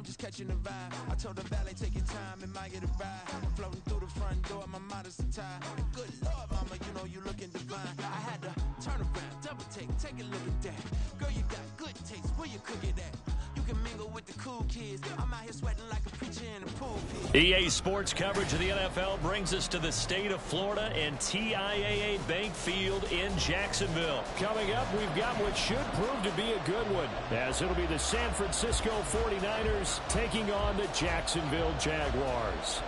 I'm just catching the vibe. I told the valet, take your time, admire the ride. I'm floating through the front door, my modest attire. And good Lord, mama, you know you looking divine. I had to turn around, double take a look at that. Girl, you got good taste, where you cook it at? You can mingle with the cool kids. I'm out here sweating like a preacher in a pool pit. EA Sports coverage of the NFL brings us to the state of Florida and TIAA Bank Field in Jacksonville. Coming up, we've got what should prove to be a good one, as it'll be the San Francisco 49ers taking on the Jacksonville Jaguars.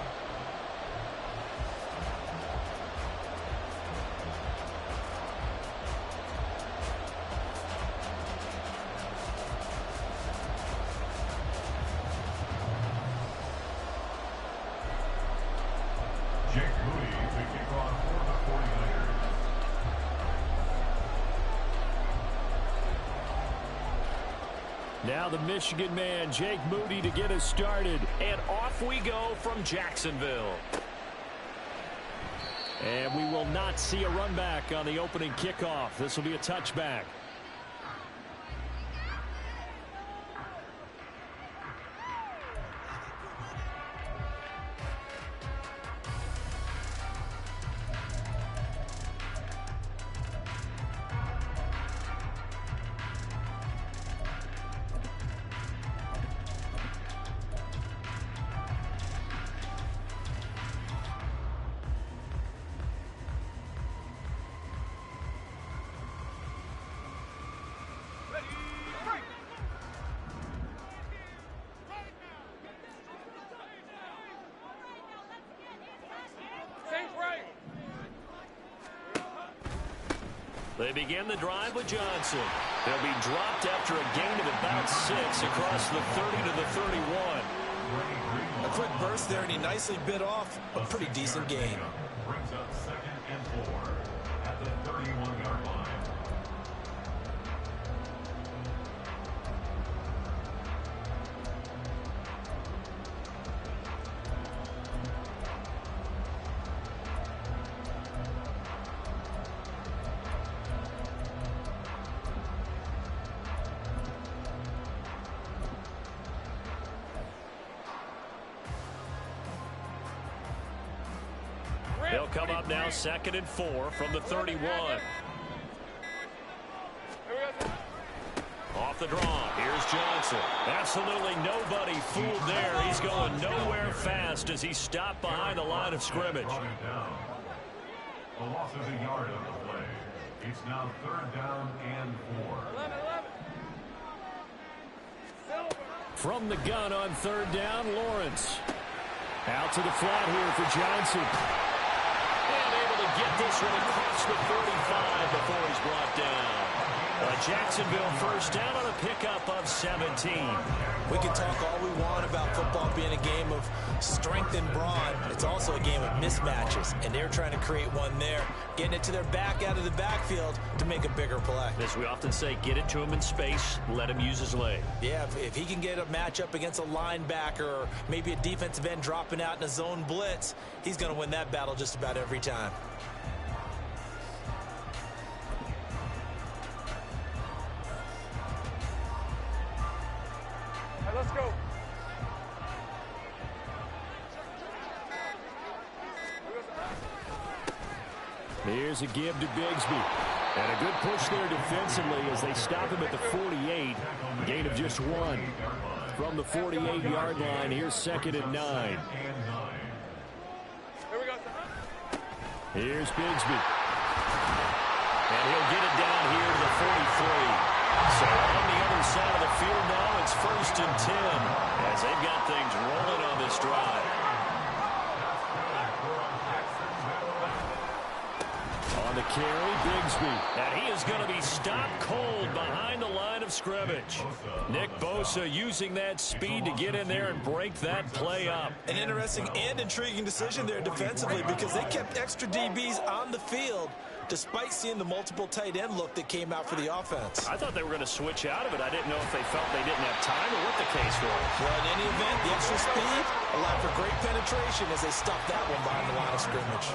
Now the Michigan man, Jake Moody, to get us started. And off we go from Jacksonville. And we will not see a run back on the opening kickoff. This will be a touchback. They begin the drive with Johnson. They'll be dropped after a gain of about 6 across the 30 to the 31. A quick burst there, and he nicely bit off a pretty decent gain. Brings up 2nd and 4 at the 31-yard line. They'll come up now 2nd and 4 from the 31. Off the draw. Here's Johnson. Absolutely nobody fooled there. He's going nowhere fast as he stopped behind the line of scrimmage. The loss of a yard on the play. It's now 3rd down and 4. From the gun on 3rd down, Lawrence. Out to the flat here for Johnson. And able to get this one across the 45 before he's brought down. A Jacksonville first down on a pickup of 17. We can talk all we want about football being a game of strength and brawn. It's also a game of mismatches, and they're trying to create one there, getting it to their back out of the backfield to make a bigger play. As we often say, get it to him in space, let him use his leg. Yeah, if he can get a matchup against a linebacker or maybe a defensive end dropping out in a zone blitz, he's going to win that battle just about every time. Let's go. Here's a give to Bigsby. And a good push there defensively as they stop him at the 48. Gain of just 1. From the 48-yard line, here's 2nd and 9. Here we go. Here's Bigsby. And he'll get it down here to the 43. So on the other side of the field now, it's 1st and 10 as they've got things rolling on this drive. On the carry, Bigsby. And he is going to be stopped cold behind the line of scrimmage. Nick Bosa using that speed to get in there and break that play up. An interesting and intriguing decision there defensively because they kept extra DBs on the field despite seeing the multiple tight end look that came out for the offense. I thought they were going to switch out of it. I didn't know if they felt they didn't have time or what the case was. Well, in any event, the extra speed allowed for great penetration as they stopped that one behind the line of scrimmage.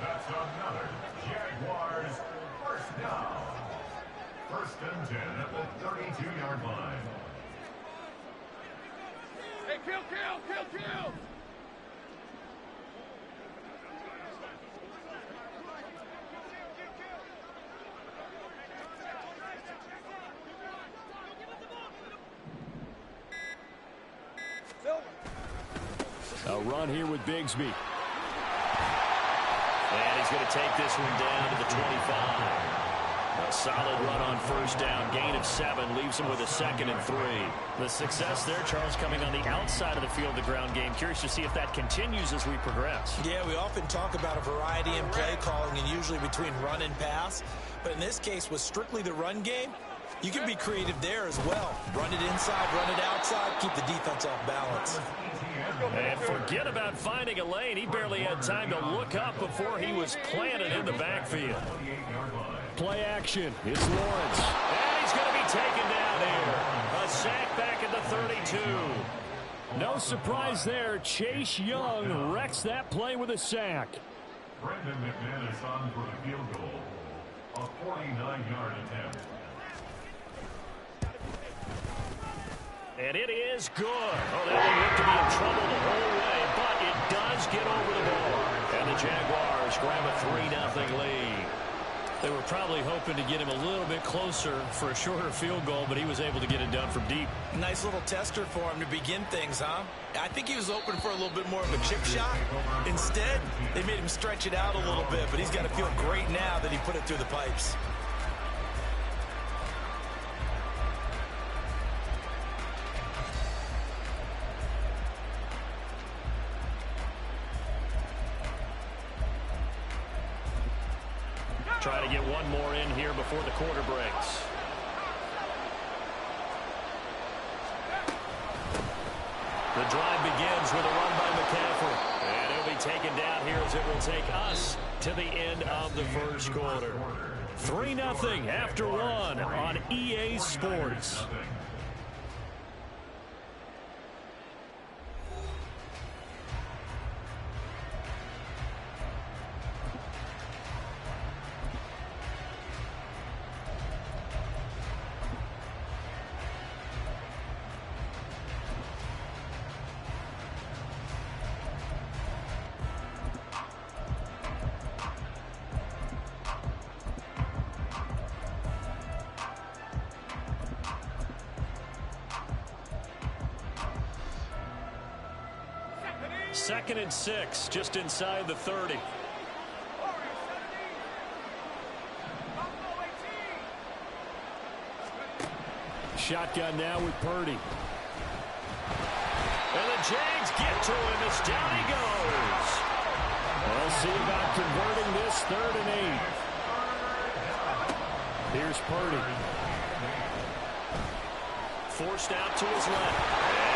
That's another Jaguars first down. 1st and 10 at the 32-yard line. Hey, kill! A run here with Bigsby. And he's going to take this one down to the 25. A solid run on first down. Gain of 7 leaves him with a 2nd and 3. The success there, Charles, coming on the outside of the field, the ground game. Curious to see if that continues as we progress. Yeah, we often talk about a variety in play calling and usually between run and pass. But in this case, with strictly the run game, you can be creative there as well. Run it inside, run it outside, keep the defense off balance. And forget about finding a lane. He barely had time to look up before he was planted in the backfield. Play action. It's Lawrence. And he's going to be taken down here. A sack back at the 32. No surprise there. Chase Young wrecks that play with a sack. Brendan McManus on for the field goal. A 49-yard attempt. And it is good. Oh, that one looked to be in trouble the whole way, but it does get over the ball. And the Jaguars grab a 3-0 lead. They were probably hoping to get him a little bit closer for a shorter field goal, but he was able to get it done from deep. Nice little tester for him to begin things, huh? I think he was open for a little bit more of a chip shot. Instead, they made him stretch it out a little bit, but he's got to feel great now that he put it through the pipes. Try to get one more in here before the quarter breaks. The drive begins with a run by McCaffrey. And it'll be taken down here as it will take us to the end of the first quarter. 3-0 after 1 on EA Sports. Second and 6, just inside the 30. Shotgun now with Purdy. And the Jags get to him as down he goes. We'll see about converting this 3rd and 8. Here's Purdy. Forced out to his left.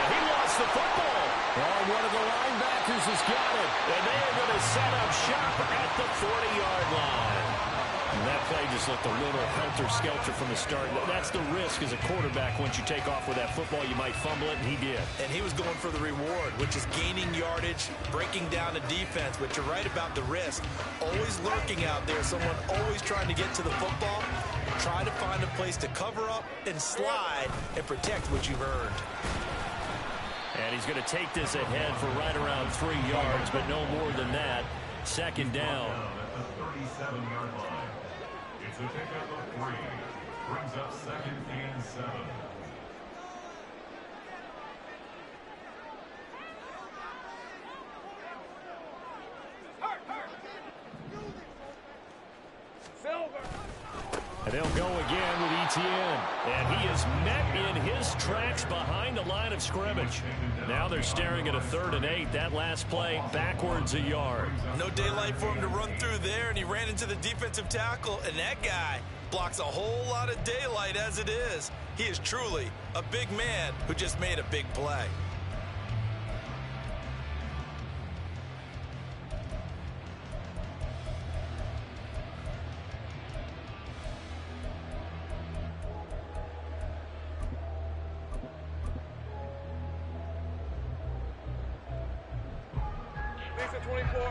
And he lost the football. Oh, one of the linebackers has got it. And they are going to set up shop at the 40-yard line. And that play just looked a little helter-skelter from the start. That's the risk as a quarterback. Once you take off with that football, you might fumble it, and he did. And he was going for the reward, which is gaining yardage, breaking down the defense. But you're right about the risk. Always lurking out there, someone always trying to get to the football. Try to find a place to cover up and slide and protect what you've earned. And he's going to take this ahead for right around 3 yards, but no more than that. Second down. At the 37-yard line. It's a pickup of 3. Brings up 2nd and 7. And they'll go again with Etienne. And he is met in his tracks behind the line of scrimmage. Now they're staring at a 3rd and 8. That last play backwards a yard. No daylight for him to run through there, and he ran into the defensive tackle, and that guy blocks a whole lot of daylight as it is. He is truly a big man who just made a big play.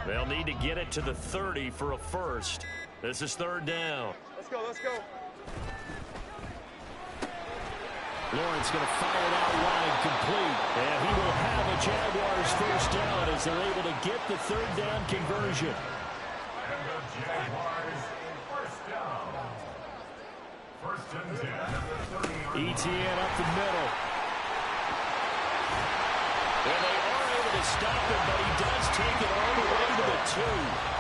They'll need to get it to the 30 for a first. This is 3rd down. Let's go. Lawrence going to fire it out wide, complete. And he will have a Jaguars first down as they're able to get the third down conversion. And the Jaguars first down. First and 10 at the 30-yard line. ETN up the middle. And they are able to stop him, but he does take it all the way to the 2.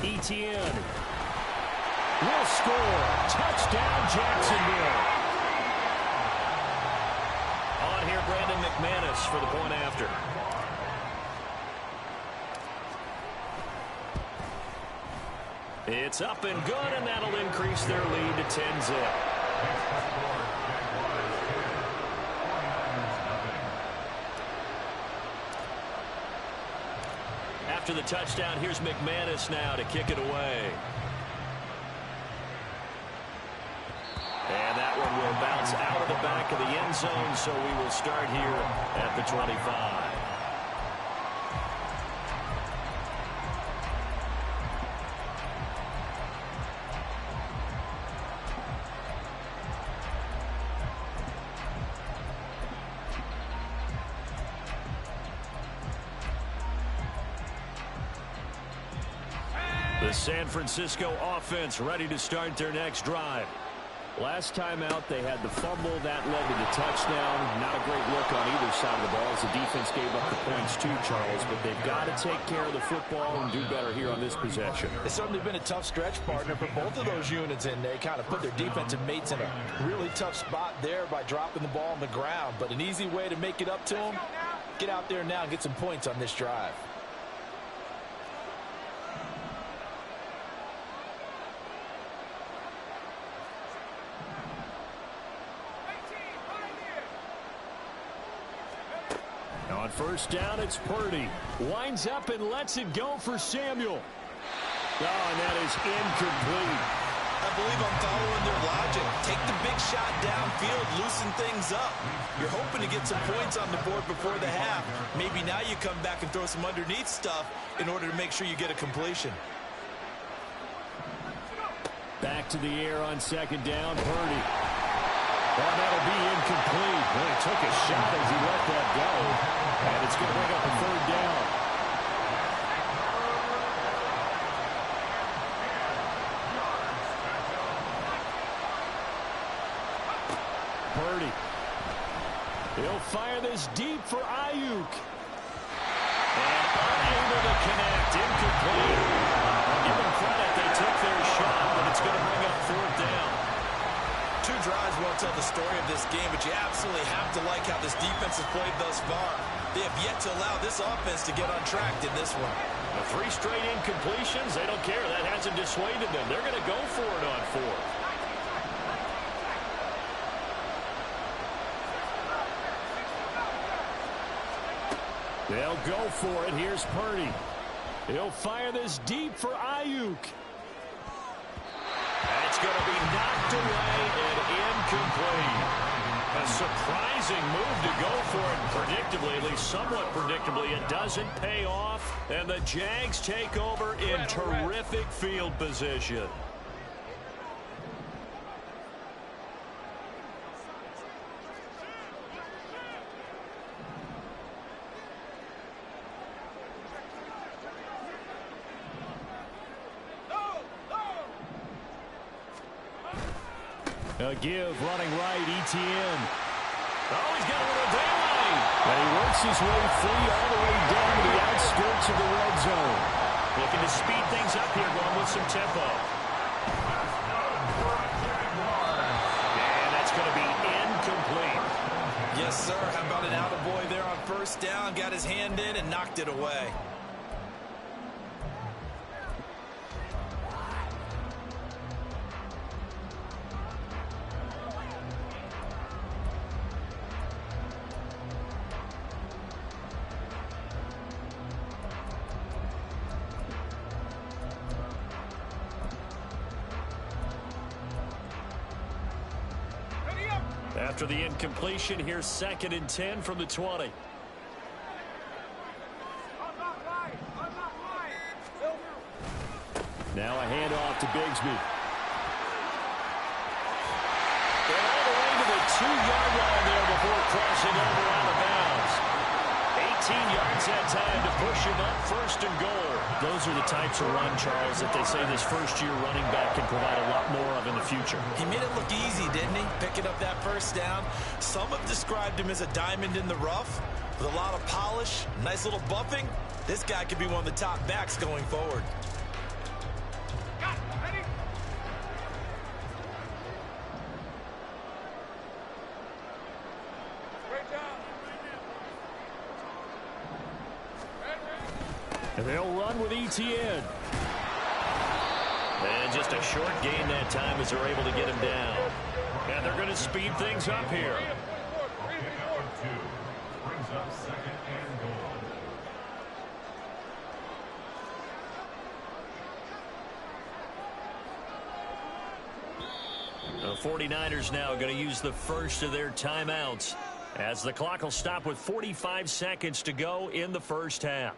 ETN will score. Touchdown, Jacksonville. On here, Brandon McManus for the point after. It's up and good, and that'll increase their lead to 10-zip. After the touchdown, here's McManus now to kick it away. And that one will bounce out of the back of the end zone, so we will start here at the 25. The San Francisco offense ready to start their next drive. Last time out, they had the fumble. That led to the touchdown. Not a great look on either side of the ball as the defense gave up the points too, Charles. But they've got to take care of the football and do better here on this possession. It's certainly been a tough stretch, partner, for both of those units, and they kind of put their defensive mates in a really tough spot there by dropping the ball on the ground. But an easy way to make it up to them, get out there now and get some points on this drive. On first down, it's Purdy. Winds up and lets it go for Samuel. Oh, and that is incomplete. I believe I'm following their logic. Take the big shot downfield, loosen things up. You're hoping to get some points on the board before the half. Maybe now you come back and throw some underneath stuff in order to make sure you get a completion. Back to the air on second down, Purdy. Oh, that'll be incomplete. Well, he took a shot as he let that go. And it's going to bring up a third down. Purdy. He'll fire this deep for Ayuk. And unable to connect. Incomplete. I'll give them credit. They took their shot, but it's going to bring up fourth down. Two drives won't tell the story of this game, but you absolutely have to like how this defense has played thus far. They have yet to allow this offense to get on track in this one. The 3 straight incompletions, they don't care. That hasn't dissuaded them. They're going to go for it on 4th. They'll go for it. Here's Purdy. He'll fire this deep for Ayuk. That's going to be knocked away and incomplete. A surprising move to go for it. Predictably, at least somewhat predictably, it doesn't pay off. And the Jags take over in terrific field position. A give, running right, ETN. Oh, he's got a little daylight. And he works his way free all the way down to the outskirts of the red zone. Looking to speed things up here, going with some tempo. And that's going to be incomplete. Yes, sir. How about an attaboy there on first down? Got his hand in and knocked it away. After the incompletion, here's 2nd and 10 from the 20. Now a handoff to Bigsby. And all the way to the 2-yard line there before crossing over out of bounds. 18 yards that time to push him up, 1st and goal. Those are the types of run, Charles, that they say this first-year running back can provide a lot more of in the future. He made it look easy, didn't he? Picking up that 1st down. Some have described him as a diamond in the rough with a lot of polish, nice little buffing. This guy could be one of the top backs going forward. And they'll run with Etienne. And just a short gain that time as they're able to get him down. And they're going to speed things up here. Brings up 2nd and goal. The 49ers now going to use the first of their timeouts as the clock will stop with 45 seconds to go in the first half.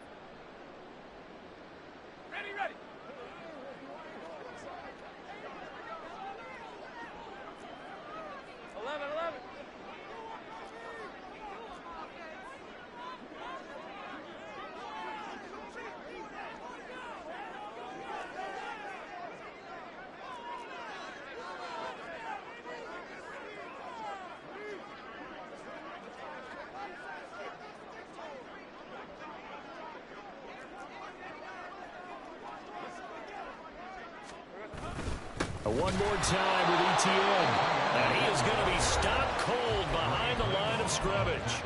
Ready. 11. One more time with Etienne. And he is going to be stopped cold behind the line of scrimmage.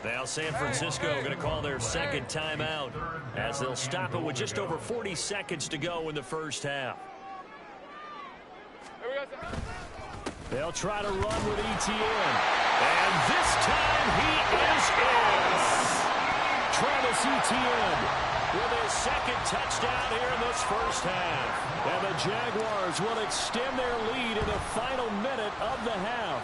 Now San Francisco going to call their 2nd timeout as they'll stop it with just over 40 seconds to go in the first half. They'll try to run with Etienne. And this time he is in. Travis Etienne with his 2nd touchdown here in this first half. And the Jaguars will extend their lead in the final minute of the half.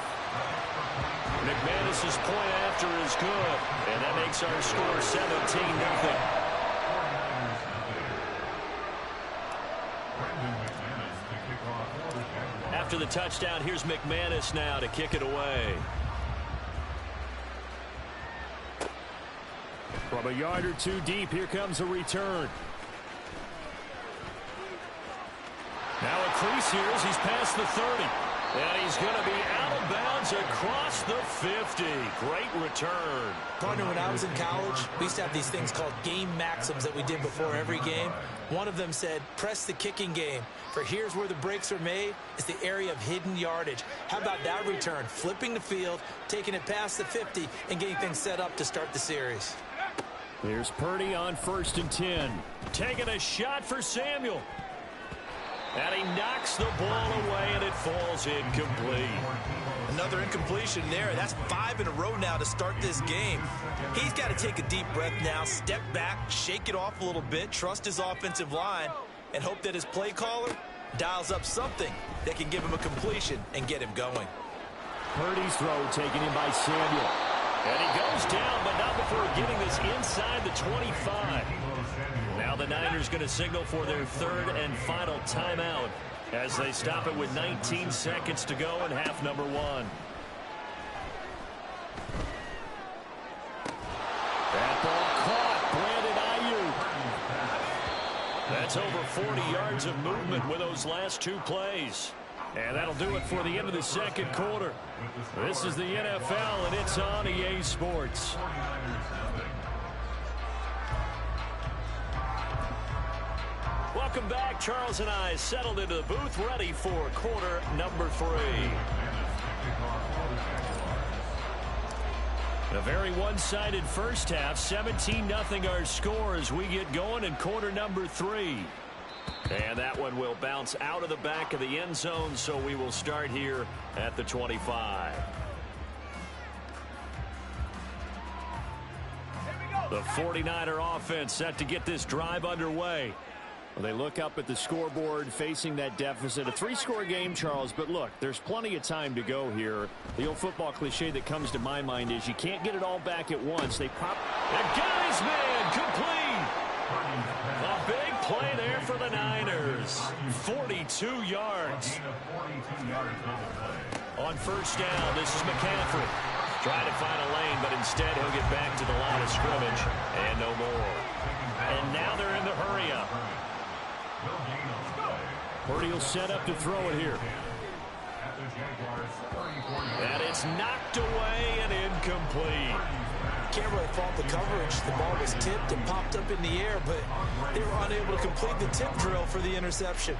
McManus's point after is good, and that makes our score 17-0. After the touchdown, here's McManus now to kick it away. From a yard or two deep, here comes a return. Now a crease here as he's past the 30. And he's going to be out of bounds across the 50. Great return. Partner, when I was in college, we used to have these things called game maxims that we did before every game. One of them said, press the kicking game. For here's where the breaks are made. It's the area of hidden yardage. How about that return? Flipping the field, taking it past the 50, and getting things set up to start the series. Here's Purdy on 1st and 10. Taking a shot for Samuel. And he knocks the ball away, and it falls incomplete. Another incompletion there. That's 5 in a row now to start this game. He's got to take a deep breath now, step back, shake it off a little bit, trust his offensive line, and hope that his play caller dials up something that can give him a completion and get him going. Purdy's throw taken in by Samuel. And he goes down, but not before getting this inside the 25. Now the Niners going to signal for their 3rd and final timeout as they stop it with 19 seconds to go in half number 1. That ball caught. Brandon Ayuk. That's over 40 yards of movement with those last 2 plays. And that'll do it for the end of the 2nd quarter. This is the NFL, and it's on EA Sports. Welcome back. Charles and I settled into the booth, ready for quarter number 3. A very one-sided first half. 17-0 our score as we get going in quarter number 3. And that one will bounce out of the back of the end zone, so we will start here at the 25. The 49er offense set to get this drive underway. Well, they look up at the scoreboard facing that deficit. A 3-score game, Charles, but look, there's plenty of time to go here. The old football cliche that comes to my mind is you can't get it all back at once. They pop. And Guy's man complete. A big play there for the Niners. 42 yards. On first down, this is McCaffrey. Trying to find a lane, but instead he'll get back to the line of scrimmage. And no more. And now they're in the hurry-up. Purdy will set up to throw it here. And it's knocked away and incomplete. Can't really fault the coverage. The ball was tipped and popped up in the air, but they were unable to complete the tip drill for the interception.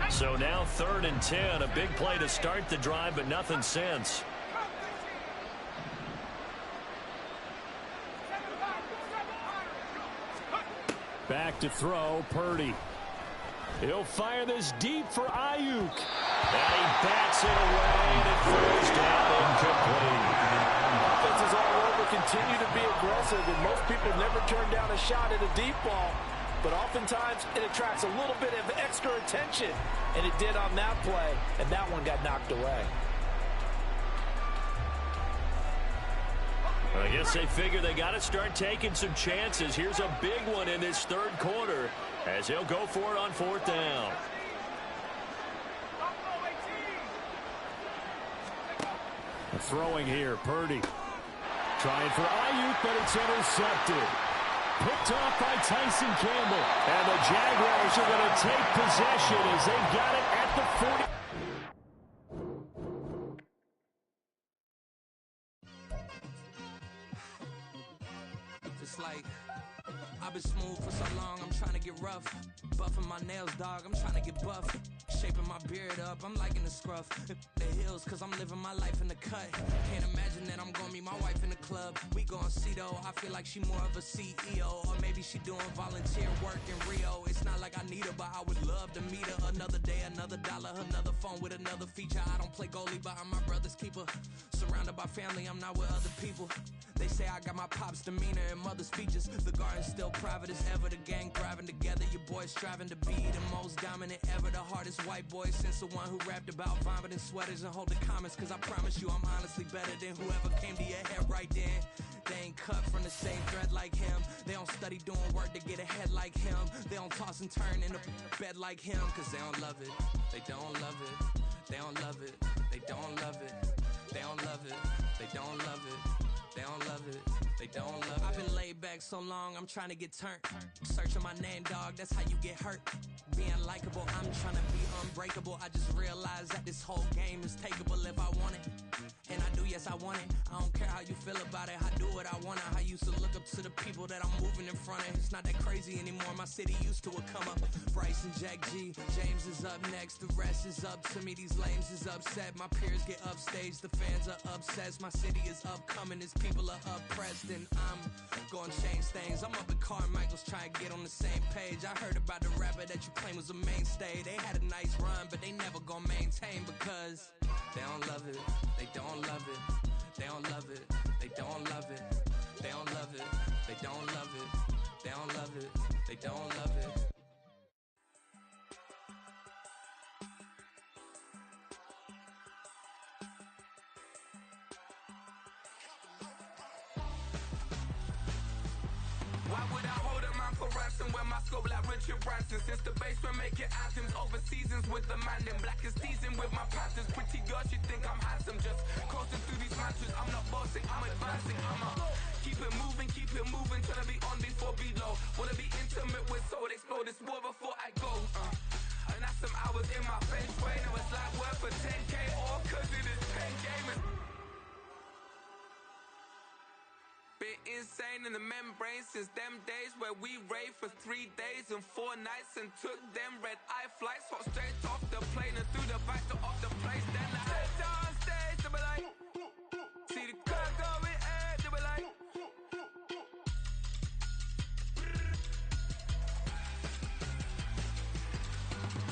So now 3rd and 10. A big play to start the drive, but nothing since. Back to throw, Purdy. He'll fire this deep for Ayuk. And he bats it away, and it falls down incomplete. Offenses all over continue to be aggressive, and most people never turn down a shot at a deep ball. But oftentimes, it attracts a little bit of extra attention, and it did on that play, and that one got knocked away. I guess they figure they got to start taking some chances. Here's a big one in this 3rd quarter as he'll go for it on 4th down. Throwing here, Purdy. Trying for Ayuk, but it's intercepted. Picked off by Tyson Campbell. And the Jaguars are going to take possession as they've got it at the 40. It's like I've been smooth for so long, I'm trying to get rough. Buffing my nails, dog, I'm trying to get buff. Shaping my beard up, I'm liking the scruff. The hills, cause I'm living my life in the cut. Can't imagine that I'm gonna meet my wife in the club. We gon' see though, I feel like she more of a CEO. Or maybe she doing volunteer work in Rio. It's not like I need her, but I would love to meet her. Another day, another dollar, another phone with another feature. I don't play goalie, but I'm my brother's keeper. Surrounded by family, I'm not with other people. They say I got my pop's demeanor and mother's features. The garden's still private as ever, the gang thriving together. Your boys striving to be the most dominant ever. The hardest white boy since the one who rapped about vomiting sweaters and holding comments. Cause I promise you I'm honestly better than whoever came to your head right then. They ain't cut from the same thread like him. They don't study doing work to get ahead like him. They don't toss and turn in a bed like him. Cause they don't love it, they don't love it. They don't love it, they don't love it. They don't love it, they don't love it. They don't love it, they don't love it. I've been laid back so long, I'm trying to get turned. Searching my name, dog, that's how you get hurt. Being likable, I'm trying to be unbreakable. I just realized that this whole game is takeable if I want it. And I do, yes, I want it. I don't care how you feel about it, I do what I want it. I used to look up to the people that I'm moving in front of. It's not that crazy anymore, my city used to a come up. Bryce and Jack G, James is up next. The rest is up to me, these lames is upset. My peers get upstaged, the fans are obsessed. My city is upcoming, its people are oppressed. And I'm gonna change things. I'm up at Carmichael's trying to get on the same page. I heard about the rapper that you claim was a mainstay. They had a nice run, but they never gonna maintain because they don't love it, they don't love it, they don't love it, they don't love it, they don't love it, they don't love it, they don't love it, they don't love it. Why would I hold a man for ransom when my scope like Richard Branson? Since the basement making anthems over seasons with the man, then black is seasoned with my patterns. Pretty girls, you think I'm handsome, just coasting through these matches. I'm not bossing, I'm advancing. Keep it moving, trying to be on before below. Wanna be intimate with soul, explore this war before I go. And that's some hours in my bench brain. Now it's like work for 10K, all cause it is pen gaming. Been insane in the membrane since them days where we raved for 3 days and 4 nights and took them red eye flights. Hot straight off the plane and through the back door of the place. Then I head on stage, they be like, see the crowd going ahead, they be like.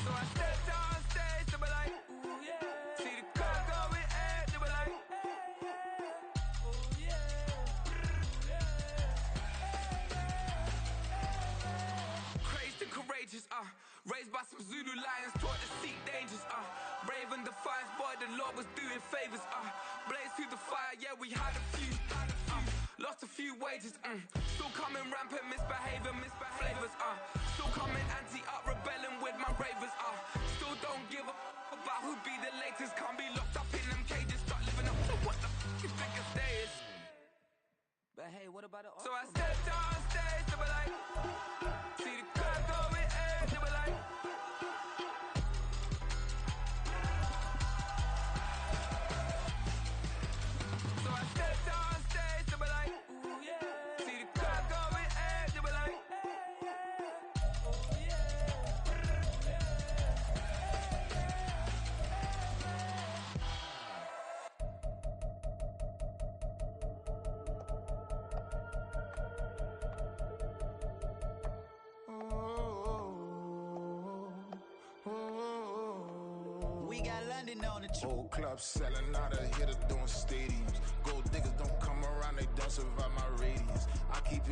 So I stepped on stage, they be like, ooh yeah. See the crowd going ahead, they be like, ooh yeah. by some Zulu lions, taught to seek dangers, brave and defiant, boy, the Lord was doing favors, blaze through the fire, yeah, we had a few, lost a few wages, still coming rampant, misbehavior, flavors, still coming anti-up, rebelling with my ravers, still don't give a about who be the latest, can't be locked up in them cages, start living up to what the f*** you think a day is. But hey, what about it? So I stepped on stage, they were like, see the crowd going air, they were like, so I stepped on stage, they were like, ooh yeah, see the crowd going air, they were like, oh yeah. On the whole club selling out of hitter doing stadiums. Gold diggers don't come around, they don't survive my radius. I keep